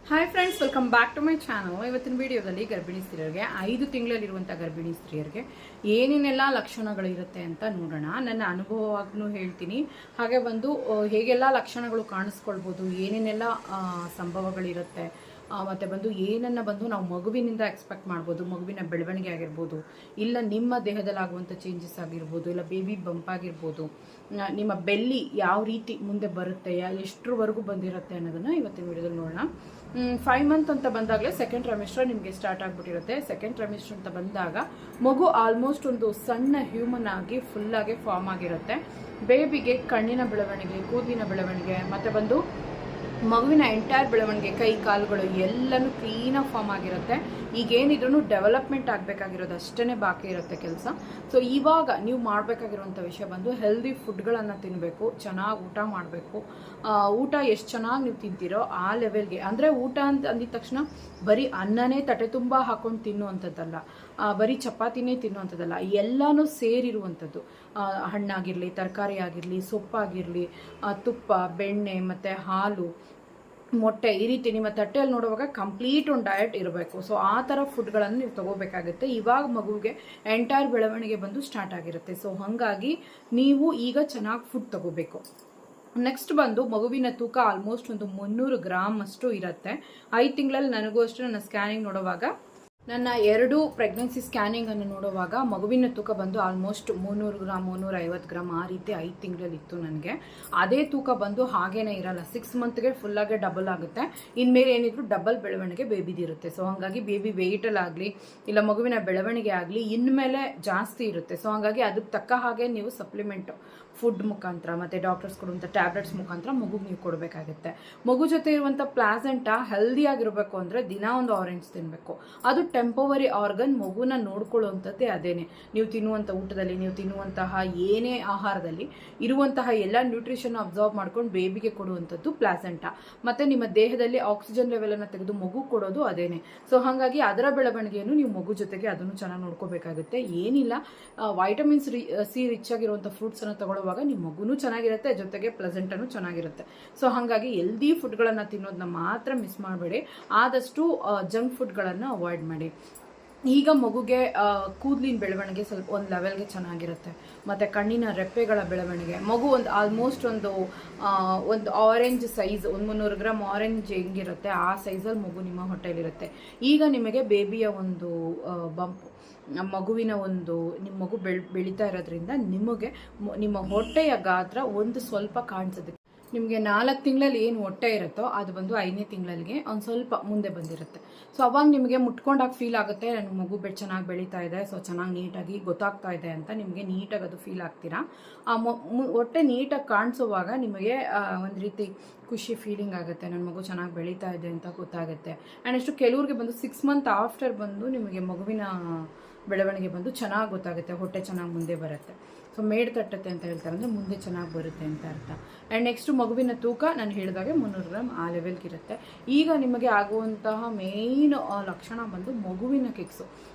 Hi friends, welcome back to my channel. ಇವತ್ತಿನ ವಿಡಿಯೋದಲ್ಲಿ ಗರ್ಭಿಣಿ ಸ್ತ್ರೀಯರಿಗೆ 5 ತಿಂಗಳಲ್ಲಿರುವಂಥ ಗರ್ಭಿಣಿ ಸ್ತ್ರೀಯರಿಗೆ ಏನೇನೆಲ್ಲ ಲಕ್ಷಣಗಳು ಇರುತ್ತೆ ಅಂತ ನೋಡೋಣ. ನನ್ನ ಅನುಭವವಾಗೂ ಹೇಳ್ತೀನಿ. ಹಾಗೆ ಬಂದು ಹೇಗೆಲ್ಲ ಲಕ್ಷಣಗಳು ಕಾಣಿಸ್ಕೊಳ್ಬೋದು, ಏನೇನೆಲ್ಲ ಸಂಭವಗಳಿರುತ್ತೆ, ಮತ್ತು ಬಂದು ಏನನ್ನು ಬಂದು ನಾವು ಮಗುವಿನಿಂದ ಎಕ್ಸ್ಪೆಕ್ಟ್ ಮಾಡ್ಬೋದು, ಮಗುವಿನ ಬೆಳವಣಿಗೆ ಆಗಿರ್ಬೋದು, ಇಲ್ಲ ನಿಮ್ಮ ದೇಹದಲ್ಲಾಗುವಂಥ ಚೇಂಜಸ್ ಆಗಿರ್ಬೋದು, ಇಲ್ಲ ಬೇಬಿ ಬಂಪ್ ಆಗಿರ್ಬೋದು, ನಿಮ್ಮ ಬೆಲ್ಲಿ ಯಾವ ರೀತಿ ಮುಂದೆ ಬರುತ್ತೆ, ಎಷ್ಟರವರೆಗೂ ಬಂದಿರುತ್ತೆ ಅನ್ನೋದನ್ನು ಇವತ್ತಿನ ವಿಡಿಯೋದಲ್ಲಿ ನೋಡೋಣ. 5 ಮಂತ್ ಅಂತ ಬಂದಾಗಲೇ ಸೆಕೆಂಡ್ ಟ್ರೈಮಿಸ್ಟರ್ ನಿಮಗೆ ಸ್ಟಾರ್ಟ್ ಆಗಿಬಿಟ್ಟಿರುತ್ತೆ. ಸೆಕೆಂಡ್ ಟ್ರೈಮಿಸ್ಟರ್ ಅಂತ ಬಂದಾಗ ಮಗು ಆಲ್ಮೋಸ್ಟ್ ಒಂದು ಸಣ್ಣ ಹ್ಯೂಮನ್ ಆಗಿ ಫುಲ್ಲಾಗಿ ಫಾರ್ಮ್ ಆಗಿರುತ್ತೆ. ಬೇಬಿಗೆ ಕಣ್ಣಿನ ಬೆಳವಣಿಗೆ, ಕೂದಲಿನ ಬೆಳವಣಿಗೆ, ಮತ್ತು ಬಂದು ಮಗುವಿನ ಎಂಟೈರ್ ಬೆಳವಣಿಗೆ, ಕೈ ಕಾಲುಗಳು ಎಲ್ಲನೂ ಕ್ಲೀನಾಗಿ ಫಾರ್ಮ್ ಆಗಿರುತ್ತೆ. ಈಗೇನಿದ್ರೂ ಡೆವಲಪ್ಮೆಂಟ್ ಆಗಬೇಕಾಗಿರೋದು ಅಷ್ಟೇ ಬಾಕಿ ಇರುತ್ತೆ ಕೆಲಸ. ಸೊ ಇವಾಗ ನೀವು ಮಾಡಬೇಕಾಗಿರುವಂಥ ವಿಷಯ ಬಂದು ಹೆಲ್ದಿ ಫುಡ್ಗಳನ್ನು ತಿನ್ನಬೇಕು, ಚೆನ್ನಾಗಿ ಊಟ ಮಾಡಬೇಕು. ಊಟ ಎಷ್ಟು ಚೆನ್ನಾಗಿ ನೀವು ತಿಂತೀರೋ ಆ ಲೆವೆಲ್ಗೆ, ಅಂದರೆ ಊಟ ಅಂತ ಅಂದಿದ ತಕ್ಷಣ ಬರೀ ಅನ್ನನೇ ತಟ್ಟೆ ತುಂಬ ಹಾಕೊಂಡು ತಿನ್ನುವಂಥದ್ದಲ್ಲ, ಬರೀ ಚಪಾತಿನೇ ತಿನ್ನುವಂಥದ್ದಲ್ಲ, ಎಲ್ಲನೂ ಸೇರಿರುವಂಥದ್ದು. ಹಣ್ಣಾಗಿರಲಿ, ತರಕಾರಿ ಆಗಿರಲಿ, ಸೊಪ್ಪಾಗಿರಲಿ, ತುಪ್ಪ, ಬೆಣ್ಣೆ ಮತ್ತು ಹಾಲು, ಮೊಟ್ಟೆ, ಈ ರೀತಿ ನಿಮ್ಮ ತಟ್ಟೆಯಲ್ಲಿ ನೋಡುವಾಗ ಕಂಪ್ಲೀಟ್ ಒಂದು ಡಯಟ್ ಇರಬೇಕು. ಸೊ ಆ ಥರ ಫುಡ್ಗಳನ್ನು ನೀವು ತಗೋಬೇಕಾಗುತ್ತೆ. ಇವಾಗ ಮಗುವಿಗೆ ಎಂಟೈರ್ ಬೆಳವಣಿಗೆ ಬಂದು ಸ್ಟಾರ್ಟ್ ಆಗಿರುತ್ತೆ. ಸೊ ಹಾಗಾಗಿ ನೀವು ಈಗ ಚೆನ್ನಾಗಿ ಫುಡ್ ತಗೋಬೇಕು. ನೆಕ್ಸ್ಟ್ ಬಂದು ಮಗುವಿನ ತೂಕ ಆಲ್ಮೋಸ್ಟ್ ಒಂದು 300 ಗ್ರಾಮ್ ಅಷ್ಟು ಇರುತ್ತೆ. 5 ತಿಂಗಳಲ್ಲಿ ನನಗೂ ಅಷ್ಟು ನನ್ನ ಸ್ಕ್ಯಾನಿಂಗ್ ನೋಡುವಾಗ, ನನ್ನ 2 ಪ್ರೆಗ್ನೆನ್ಸಿ ಸ್ಕ್ಯಾನಿಂಗನ್ನು ನೋಡುವಾಗ ಮಗುವಿನ ತೂಕ ಬಂದು ಆಲ್ಮೋಸ್ಟ್ 300 ಗ್ರಾಮ್ 350 ಗ್ರಾಮ್ ಆ ರೀತಿ 5 ತಿಂಗಳಲ್ಲಿ ಇತ್ತು ನನಗೆ. ಅದೇ ತೂಕ ಬಂದು ಹಾಗೇನೇ ಇರಲ್ಲ, 6 ಮಂತ್ಗೆ ಫುಲ್ಲಾಗೆ ಡಬಲ್ ಆಗುತ್ತೆ. ಇನ್ಮೇಲೆ ಏನಿದ್ರು ಡಬಲ್ ಬೆಳವಣಿಗೆ ಬೇಬಿದಿರುತ್ತೆ. ಸೊ ಹಾಗಾಗಿ ಬೇಬಿ ವೆಯ್ಟಲ್ಲಾಗಲಿ ಇಲ್ಲ ಮಗುವಿನ ಬೆಳವಣಿಗೆ ಆಗಲಿ ಇನ್ಮೇಲೆ ಜಾಸ್ತಿ ಇರುತ್ತೆ. ಸೊ ಹಾಗಾಗಿ ಅದಕ್ಕೆ ತಕ್ಕ ಹಾಗೆ ನೀವು ಸಪ್ಲಿಮೆಂಟ್ ಫುಡ್ ಮುಖಾಂತರ ಮತ್ತು ಡಾಕ್ಟರ್ಸ್ ಕೊಡುವಂಥ ಟ್ಯಾಬ್ಲೆಟ್ಸ್ ಮುಖಾಂತರ ಮಗುಗೆ ನೀವು ಕೊಡಬೇಕಾಗುತ್ತೆ. ಮಗು ಜೊತೆ ಇರುವಂಥ ಪ್ಲಾಸೆಂಟಾ ಹೆಲ್ದಿ ಆಗಿರಬೇಕು ಅಂದರೆ ದಿನ ಒಂದು ಆರೆಂಜ್ ತಿನ್ನಬೇಕು. ಅದು ಟೆಂಪವರಿ ಆರ್ಗನ್, ಮಗುನ ನೋಡ್ಕೊಳ್ಳುವಂಥದ್ದೇ ಅದೇನೆ. ನೀವು ತಿನ್ನುವಂಥ ಊಟದಲ್ಲಿ, ನೀವು ತಿನ್ನುವಂತಹ ಏನೇ ಆಹಾರದಲ್ಲಿ ಇರುವಂತಹ ಎಲ್ಲ ನ್ಯೂಟ್ರಿಷನ್ ಅಬ್ಸರ್ವ್ ಮಾಡ್ಕೊಂಡು ಬೇಬಿಗೆ ಕೊಡುವಂಥದ್ದು ಪ್ಲಾಸೆಂಟಾ. ಮತ್ತು ನಿಮ್ಮ ದೇಹದಲ್ಲಿ ಆಕ್ಸಿಜನ್ ಲೆವೆಲನ್ನು ತೆಗೆದು ಮಗು ಕೊಡೋದು ಅದೇನೆ. ಸೊ ಹಾಗಾಗಿ ಅದರ ಬೆಳವಣಿಗೆಯನ್ನು ನೀವು ಮಗು ಜೊತೆಗೆ ಅದನ್ನು ಚೆನ್ನಾಗಿ ನೋಡ್ಕೋಬೇಕಾಗುತ್ತೆ. ಏನಿಲ್ಲ, ವೈಟಮಿನ್ಸ್ ಸಿ ರಿಚ್ ಆಗಿರುವಂಥ ಫ್ರೂಟ್ಸನ್ನು ತಗೊಳ್ಳುವಾಗ ನಿಮ್ಮ ಮಗುನೂ ಚೆನ್ನಾಗಿರುತ್ತೆ, ಜೊತೆಗೆ ಪ್ಲೆಸೆಂಟನ್ನು ಚೆನ್ನಾಗಿರುತ್ತೆ. ಸೊ ಹಾಗಾಗಿ ಹೆಲ್ದಿ ಫುಡ್ಗಳನ್ನು ತಿನ್ನೋದನ್ನ ಮಾತ್ರ ಮಿಸ್ ಮಾಡಬೇಡಿ. ಆದಷ್ಟು ಜಂಕ್ ಫುಡ್ಗಳನ್ನು ಅವಾಯ್ಡ್ ಮಾಡಿ. ಈಗ ಮಗುಗೆ ಕೂದಲಿನ ಬೆಳವಣಿಗೆ ಸ್ವಲ್ಪ ಒಂದು ಲೆವೆಲ್ಗೆ ಚೆನ್ನಾಗಿರುತ್ತೆ. ಮತ್ತು ಕಣ್ಣಿನ ರೆಪ್ಪೆಗಳ ಬೆಳವಣಿಗೆ, ಮಗು ಒಂದು ಆಲ್ಮೋಸ್ಟ್ ಒಂದು ಆರೆಂಜ್ ಸೈಜ್, ಒಂದು 300 ಗ್ರಾಮ್ ಆರೆಂಜ್ ಹೆಂಗಿರುತ್ತೆ ಆ ಸೈಜಲ್ಲಿ ಮಗು ನಿಮ್ಮ ಹೊಟ್ಟೆಲಿರುತ್ತೆ. ಈಗ ನಿಮಗೆ ಬೇಬಿಯ ಒಂದು ಬಂಪ್, ಮಗುವಿನ ಒಂದು ನಿಮ್ಮ ಮಗು ಬೆಳೀತಾ ಇರೋದ್ರಿಂದ ನಿಮಗೆ ನಿಮ್ಮ ಹೊಟ್ಟೆಯ ಗಾತ್ರ ಒಂದು ಸ್ವಲ್ಪ ಕಾಣಿಸೋದಕ್ಕೆ, ನಿಮಗೆ 4 ತಿಂಗಳಲ್ಲಿ ಏನು ಹೊಟ್ಟೆ ಇರುತ್ತೋ ಅದು ಬಂದು 5ನೇ ತಿಂಗಳಿಗೆ ಒಂದು ಸ್ವಲ್ಪ ಮುಂದೆ ಬಂದಿರುತ್ತೆ. ಸೊ ಅವಾಗ ನಿಮಗೆ ಮುಟ್ಕೊಂಡಾಗ ಫೀಲ್ ಆಗುತ್ತೆ, ನನ್ನ ಮಗು ಚೆನ್ನಾಗಿ ಬೆಳೀತಾ ಇದೆ, ಸೊ ಚೆನ್ನಾಗಿ ನೀಟಾಗಿ ಗೊತ್ತಾಗ್ತಾ ಇದೆ ಅಂತ ನಿಮಗೆ ನೀಟಾಗಿ ಅದು ಫೀಲ್ ಆಗ್ತೀರಾ. ಆ ಹೊಟ್ಟೆ ನೀಟಾಗಿ ಕಾಣಿಸುವಾಗ ನಿಮಗೆ ಒಂದು ರೀತಿ ಖುಷಿ ಫೀಲಿಂಗ್ ಆಗುತ್ತೆ, ನನ್ನ ಮಗು ಚೆನ್ನಾಗಿ ಬೆಳೀತಾ ಇದೆ ಅಂತ ಗೊತ್ತಾಗುತ್ತೆ. ಆ್ಯಂಡ್ ಎಷ್ಟು ಕೆಲವ್ರಿಗೆ ಬಂದು 6 ಮಂತ್ ಆಫ್ಟರ್ ಬಂದು ನಿಮಗೆ ಮಗುವಿನ ಬೆಳವಣಿಗೆ ಬಂದು ಚೆನ್ನಾಗಿ ಗೊತ್ತಾಗುತ್ತೆ, ಹೊಟ್ಟೆ ಚೆನ್ನಾಗಿ ಮುಂದೆ ಬರುತ್ತೆ. ಸೊ ಮೇಡ್ ತಟ್ಟತ್ತೆ ಅಂತ ಹೇಳ್ತಾರೆ, ಅಂದರೆ ಮುಂದೆ ಚೆನ್ನಾಗಿ ಬರುತ್ತೆ ಅಂತ ಅರ್ಥ. ಆ್ಯಂಡ್ ನೆಕ್ಸ್ಟು ಮಗುವಿನ ತೂಕ ನಾನು ಹೇಳಿದಾಗೆ 300 ಗ್ರಾಮ್ ಆ ಲೆವೆಲ್ಗಿರುತ್ತೆ. ಈಗ ನಿಮಗೆ ಆಗುವಂತಹ ಮೇಯ್ನ್ ಲಕ್ಷಣ ಬಂದು ಮಗುವಿನ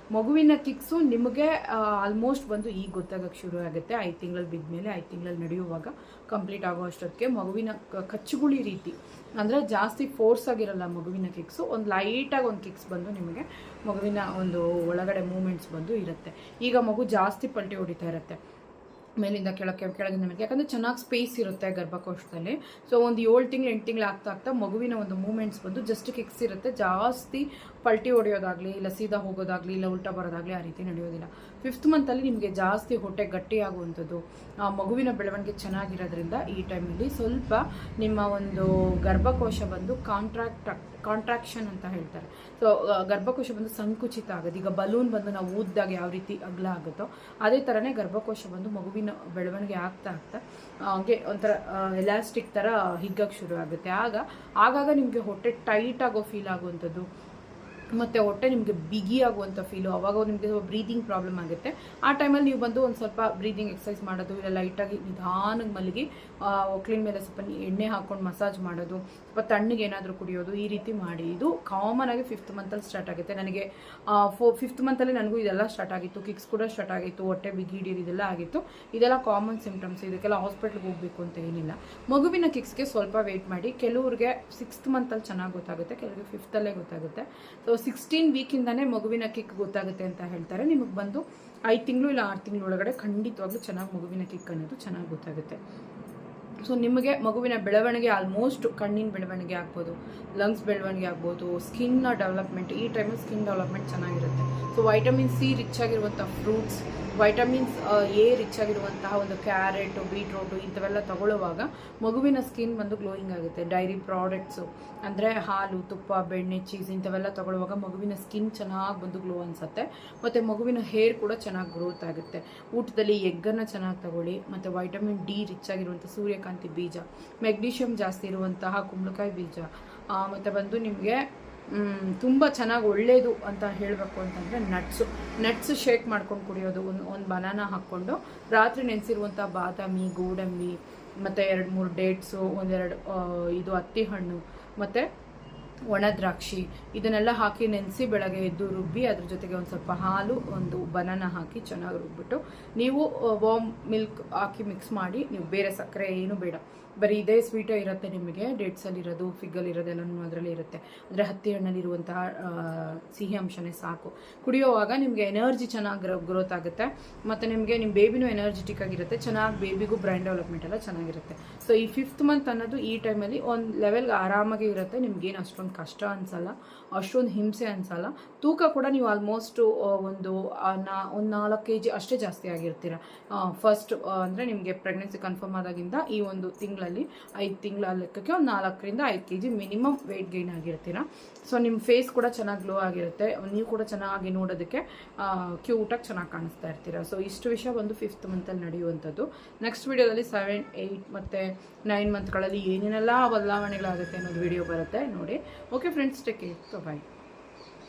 ಕಿಕ್ಸು ನಿಮಗೆ ಆಲ್ಮೋಸ್ಟ್ ಬಂದು ಈಗ ಗೊತ್ತಾಗಕ್ಕೆ ಶುರು ಆಗುತ್ತೆ. 5 ತಿಂಗಳಲ್ಲಿ ಬಿದ್ದ ಮೇಲೆ 5 ತಿಂಗಳಲ್ಲಿ ನಡೆಯುವಾಗ ಕಂಪ್ಲೀಟ್ ಆಗೋ ಅಷ್ಟೊತ್ತಿಗೆ ಮಗುವಿನ ಕಚ್ಚುಗುಳಿ ರೀತಿ, ಅಂದರೆ ಜಾಸ್ತಿ ಫೋರ್ಸ್ ಆಗಿರಲ್ಲ ಮಗುವಿನ ಕಿಕ್ಸು, ಒಂದು ಲೈಟಾಗಿ ಒಂದು ಕಿಕ್ಸ್ ಬಂದು ನಿಮಗೆ ಮಗುವಿನ ಒಂದು ಒಳಗಡೆ ಮೂಮೆಂಟ್ಸ್ ಬಂದು ಇರುತ್ತೆ. ಈಗ ಮಗು ಜಾಸ್ತಿ ಪಲ್ಟಿ ಹೊಡಿತಾ ಇರುತ್ತೆ ಮೇಲಿಂದ ಕೆಳಗಿಂದ ಮೇಲೆ, ಯಾಕಂದರೆ ಚೆನ್ನಾಗಿ ಸ್ಪೇಸ್ ಇರುತ್ತೆ ಗರ್ಭಕೋಶದಲ್ಲಿ. ಸೊ ಒಂದು 7 ತಿಂಗಳು 8 ತಿಂಗಳು ಆಗ್ತಾ ಮಗುವಿನ ಒಂದು ಮೂಮೆಂಟ್ಸ್ ಬಂದು ಜಸ್ಟ್ ಕಿಕ್ಸ್ ಇರುತ್ತೆ. ಜಾಸ್ತಿ ಪಲ್ಟಿ ಹೊಡೆಯೋದಾಗಲಿ ಇಲ್ಲ ಸೀದಾ ಹೋಗೋದಾಗಲಿ ಇಲ್ಲ ಉಲ್ಟಾ ಬರೋದಾಗಲಿ ಆ ರೀತಿ ನಡೆಯೋದಿಲ್ಲ. 5th ಮಂತಲ್ಲಿ ನಿಮಗೆ ಜಾಸ್ತಿ ಹೊಟ್ಟೆ ಗಟ್ಟಿಯಾಗುವಂಥದ್ದು, ಮಗುವಿನ ಬೆಳವಣಿಗೆ ಚೆನ್ನಾಗಿರೋದ್ರಿಂದ ಈ ಟೈಮಲ್ಲಿ ಸ್ವಲ್ಪ ನಿಮ್ಮ ಒಂದು ಗರ್ಭಕೋಶ ಬಂದು ಕಾಂಟ್ರಾಕ್ಷನ್ ಅಂತ ಹೇಳ್ತಾರೆ. ಸೊ ಗರ್ಭಕೋಶ ಬಂದು ಸಂಕುಚಿತ ಆಗೋದು. ಈಗ ಬಲೂನ್ ಬಂದು ನಾವು ಊದ್ದಾಗ ಯಾವ ರೀತಿ ಅಗಲ ಆಗುತ್ತೋ ಅದೇ ಥರನೇ ಗರ್ಭಕೋಶ ಬಂದು ಮಗುವಿನ ಬೆಳವಣಿಗೆ ಆಗ್ತಾ ಹಾಗೆ ಒಂಥರ ಎಲಾಸ್ಟಿಕ್ ಥರ ಹಿಗ್ಗಕ್ಕೆ ಶುರು ಆಗುತ್ತೆ. ಆಗಾಗ ನಿಮಗೆ ಹೊಟ್ಟೆ ಟೈಟ್ ಆಗೋ ಫೀಲ್ ಆಗುವಂಥದ್ದು, ಮತ್ತು ಹೊಟ್ಟೆ ನಿಮಗೆ ಬಿಗಿ ಆಗುವಂಥ ಫೀಲು, ಅವಾಗ ನಿಮಗೆ ಬ್ರೀದಿಂಗ್ ಪ್ರಾಬ್ಲಮ್ ಆಗುತ್ತೆ. ಆ ಟೈಮಲ್ಲಿ ನೀವು ಬಂದು ಒಂದು ಸ್ವಲ್ಪ ಬ್ರೀದಿಂಗ್ ಎಕ್ಸಸೈಸ್ ಮಾಡೋದು, ಇಲ್ಲ ಲೈಟಾಗಿ ನಿಧಾನಕ್ಕೆ ಮಲಗಿ ಒಕ್ಲಿನ ಮೇಲೆ ಸ್ವಲ್ಪ ಎಣ್ಣೆ ಹಾಕ್ಕೊಂಡು ಮಸಾಜ್ ಮಾಡೋದು, ಸ್ವಲ್ಪ ತಣ್ಣಗೆ ಏನಾದರೂ ಕುಡಿಯೋದು, ಈ ರೀತಿ ಮಾಡಿ. ಇದು ಕಾಮನ್ ಆಗಿ 5th ಮಂತಲ್ಲಿ ಸ್ಟಾರ್ಟ್ ಆಗುತ್ತೆ. ನನಗೆ 5th ಮಂತಲ್ಲಿ ನನಗೂ ಇದೆಲ್ಲ ಸ್ಟಾರ್ಟ್ ಆಗಿತ್ತು, ಕಿಕ್ಸ್ ಕೂಡ ಸ್ಟಾರ್ಟ್ ಆಗಿತ್ತು, ಹೊಟ್ಟೆ ಬಿಗಿ ಹಿಡಿಯೋದು ಇದೆಲ್ಲ ಆಗಿತ್ತು. ಇದೆಲ್ಲ ಕಾಮನ್ ಸಿಂಪ್ಟಮ್ಸ್, ಇದಕ್ಕೆಲ್ಲ ಹಾಸ್ಪಿಟ್ಲಿಗೆ ಹೋಗಬೇಕು ಅಂತ ಏನಿಲ್ಲ. ಮಗುವಿನ ಕಿಕ್ಸ್ಗೆ ಸ್ವಲ್ಪ ವೆಯ್ಟ್ ಮಾಡಿ. ಕೆಲವ್ರಿಗೆ 6th ಮಂತಲ್ಲಿ ಚೆನ್ನಾಗಿ ಗೊತ್ತಾಗುತ್ತೆ, ಕೆಲವರಿಗೆ 5th ಗೊತ್ತಾಗುತ್ತೆ. ಸೊ 16 ವೀಕಿಂದನೇ ಮಗುವಿನ ಕಿಕ್ ಗೊತ್ತಾಗುತ್ತೆ ಅಂತ ಹೇಳ್ತಾರೆ. ನಿಮಗೆ ಬಂದು 5 ತಿಂಗಳು ಇಲ್ಲ 6 ತಿಂಗಳ ಒಳಗಡೆ ಖಂಡಿತವಾಗ್ಲೂ ಚೆನ್ನಾಗಿ ಮಗುವಿನ ಕಿಕ್ ಅನ್ನೋದು ಚೆನ್ನಾಗಿ ಗೊತ್ತಾಗುತ್ತೆ. ಸೊ ನಿಮಗೆ ಮಗುವಿನ ಬೆಳವಣಿಗೆ ಆಲ್ಮೋಸ್ಟ್ ಕಣ್ಣಿನ ಬೆಳವಣಿಗೆ ಆಗ್ಬೋದು, ಲಂಗ್ಸ್ ಬೆಳವಣಿಗೆ ಆಗ್ಬೋದು, ಸ್ಕಿನ್ನ ಡೆವಲಪ್ಮೆಂಟ್, ಈ ಟೈಮಲ್ಲಿ ಸ್ಕಿನ್ ಡೆವಲಪ್ಮೆಂಟ್ ಚೆನ್ನಾಗಿರುತ್ತೆ. ಸೊ ವೈಟಮಿನ್ ಸಿ ರಿಚ್ ಆಗಿರುವಂಥ ಫ್ರೂಟ್ಸ್, ವೈಟಮಿನ್ಸ್ ಎ ರಿಚ್ ಆಗಿರುವಂತಹ ಒಂದು ಕ್ಯಾರೆಟು, ಬೀಟ್ರೋಟು ಇಂಥವೆಲ್ಲ ತಗೊಳ್ಳುವಾಗ ಮಗುವಿನ ಸ್ಕಿನ್ ಬಂದು ಗ್ಲೋಯಿಂಗ್ ಆಗುತ್ತೆ. ಡೈರಿ ಪ್ರಾಡಕ್ಟ್ಸು ಅಂದರೆ ಹಾಲು, ತುಪ್ಪ, ಬೆಣ್ಣೆ, ಚೀಸ್ ಇಂಥವೆಲ್ಲ ತಗೊಳ್ಳುವಾಗ ಮಗುವಿನ ಸ್ಕಿನ್ ಚೆನ್ನಾಗಿ ಬಂದು ಗ್ಲೋ ಅನಿಸುತ್ತೆ. ಮತ್ತು ಮಗುವಿನ ಹೇರ್ ಕೂಡ ಚೆನ್ನಾಗಿ ಗ್ರೋತ್ ಆಗುತ್ತೆ. ಊಟದಲ್ಲಿ ಎಗ್ಗನ್ನು ಚೆನ್ನಾಗಿ ತಗೊಳ್ಳಿ. ಮತ್ತು ವೈಟಮಿನ್ ಡಿ ರಿಚ್ ಆಗಿರುವಂಥ ಸೂರ್ಯಕಾಂತಿ ಬೀಜ, ಮೆಗ್ನೀಷಿಯಮ್ ಜಾಸ್ತಿ ಇರುವಂತಹ ಕುಂಬಳಕಾಯಿ ಬೀಜ, ಮತ್ತು ಬಂದು ನಿಮಗೆ ತುಂಬ ಚೆನ್ನಾಗಿ ಒಳ್ಳೆಯದು ಅಂತ ಹೇಳಬೇಕು ಅಂತಂದರೆ ನಟ್ಸ್ ಶೇಕ್ ಮಾಡ್ಕೊಂಡು ಕುಡಿಯೋದು. ಒಂದು ಬನಾನಾ ಹಾಕ್ಕೊಂಡು ರಾತ್ರಿ ನೆನೆಸಿರುವಂಥ ಬಾದಾಮಿ, ಗೋಡಂಬಿ, ಮತ್ತು 2-3 ಡೇಟ್ಸು, 1-2 ಹತ್ತಿ ಹಣ್ಣು, ಮತ್ತು ಒಣ ದ್ರಾಕ್ಷಿ ಇದನ್ನೆಲ್ಲ ಹಾಕಿ ನೆನೆಸಿ ಬೆಳಗ್ಗೆ ಎದ್ದು ರುಬ್ಬಿ ಅದ್ರ ಜೊತೆಗೆ ಒಂದು ಸ್ವಲ್ಪ ಹಾಲು, ಒಂದು ಬನಾನಾ ಹಾಕಿ ಚೆನ್ನಾಗಿ ರುಬ್ಬಿಟ್ಟು ನೀವು ವಾರ್ಮ್ ಮಿಲ್ಕ್ ಹಾಕಿ ಮಿಕ್ಸ್ ಮಾಡಿ, ನೀವು ಬೇರೆ ಸಕ್ಕರೆ ಏನು ಬೇಡ, ಬರೀ ಇದೇ ಸ್ವೀಟೇ ಇರುತ್ತೆ ನಿಮಗೆ. ಡೇಟ್ಸಲ್ಲಿರೋದು, ಫಿಗ್ಗಲ್ಲಿರೋದೆಲ್ಲನೂ ಅದರಲ್ಲಿ ಇರುತ್ತೆ. ಅಂದರೆ ಹತ್ತಿ ಹಣ್ಣಲ್ಲಿರುವಂತಹ ಸಿಹಿ ಅಂಶನೇ ಸಾಕು. ಕುಡಿಯೋವಾಗ ನಿಮಗೆ ಎನರ್ಜಿ ಚೆನ್ನಾಗಿ ಗ್ರೋತ್ ಆಗುತ್ತೆ. ಮತ್ತು ನಿಮಗೆ ನಿಮ್ಮ ಬೇಬಿನೂ ಎನರ್ಜಿಟಿಕ್ ಆಗಿರುತ್ತೆ, ಚೆನ್ನಾಗಿ ಬೇಬಿಗೂ ಬ್ರೈನ್ ಡೆವಲಪ್ಮೆಂಟ್ ಎಲ್ಲ ಚೆನ್ನಾಗಿರುತ್ತೆ. ಸೊ ಈ 5th ಮಂತ್ ಅನ್ನೋದು ಈ ಟೈಮಲ್ಲಿ ಒಂದು ಲೆವೆಲ್ಗೆ ಆರಾಮಾಗಿ ಇರುತ್ತೆ. ನಿಮ್ಗೇನು ಅಷ್ಟೊಂದು ಕಷ್ಟ ಅನಿಸಲ್ಲ, ಅಷ್ಟೊಂದು ಹಿಂಸೆ ಅನಿಸಲ್ಲ. ತೂಕ ಕೂಡ ನೀವು ಆಲ್ಮೋಸ್ಟ್ ಒಂದು 4 kg ಅಷ್ಟೇ ಜಾಸ್ತಿ ಆಗಿರ್ತೀರ. ಫಸ್ಟ್ ಅಂದರೆ ನಿಮಗೆ ಪ್ರೆಗ್ನೆನ್ಸಿ ಕನ್ಫರ್ಮ್ ಆದಾಗಿಂದ ಈ ಒಂದು ತಿಂಗಳಲ್ಲಿ 5 ತಿಂಗಳ ಲೆಕ್ಕಕ್ಕೆ ಒಂದು 4 ರಿಂದ 5 kg ಮಿನಿಮಮ್ ವೆಯ್ಟ್ ಗೈನ್ ಆಗಿರ್ತೀರ. ಸೊ ನಿಮ್ಮ ಫೇಸ್ ಕೂಡ ಚೆನ್ನಾಗಿ ಗ್ಲೋ ಆಗಿರುತ್ತೆ, ನೀವು ಕೂಡ ಚೆನ್ನಾಗಿ ನೋಡೋದಕ್ಕೆ ಕ್ಯೂಟಾಗಿ ಚೆನ್ನಾಗಿ ಕಾಣಿಸ್ತಾ ಇರ್ತೀರ. ಸೊ ಇಷ್ಟು ವಿಷಯ ಒಂದು 5th ಮಂತಲ್ಲಿ ನಡೆಯುವಂಥದ್ದು. ನೆಕ್ಸ್ಟ್ ವಿಡಿಯೋದಲ್ಲಿ 7, 8 ಮತ್ತು 9 ಮಂತ್ಗಳಲ್ಲಿ ಏನೇನೆಲ್ಲ ಬದಲಾವಣೆಗಳಾಗುತ್ತೆ ಅನ್ನೋದು ವಿಡಿಯೋ ಬರುತ್ತೆ ನೋಡಿ. ಓಕೆ ಫ್ರೆಂಡ್ಸ್, ಟೇಕ್ ಕೇರ್, ಬಾಯ್.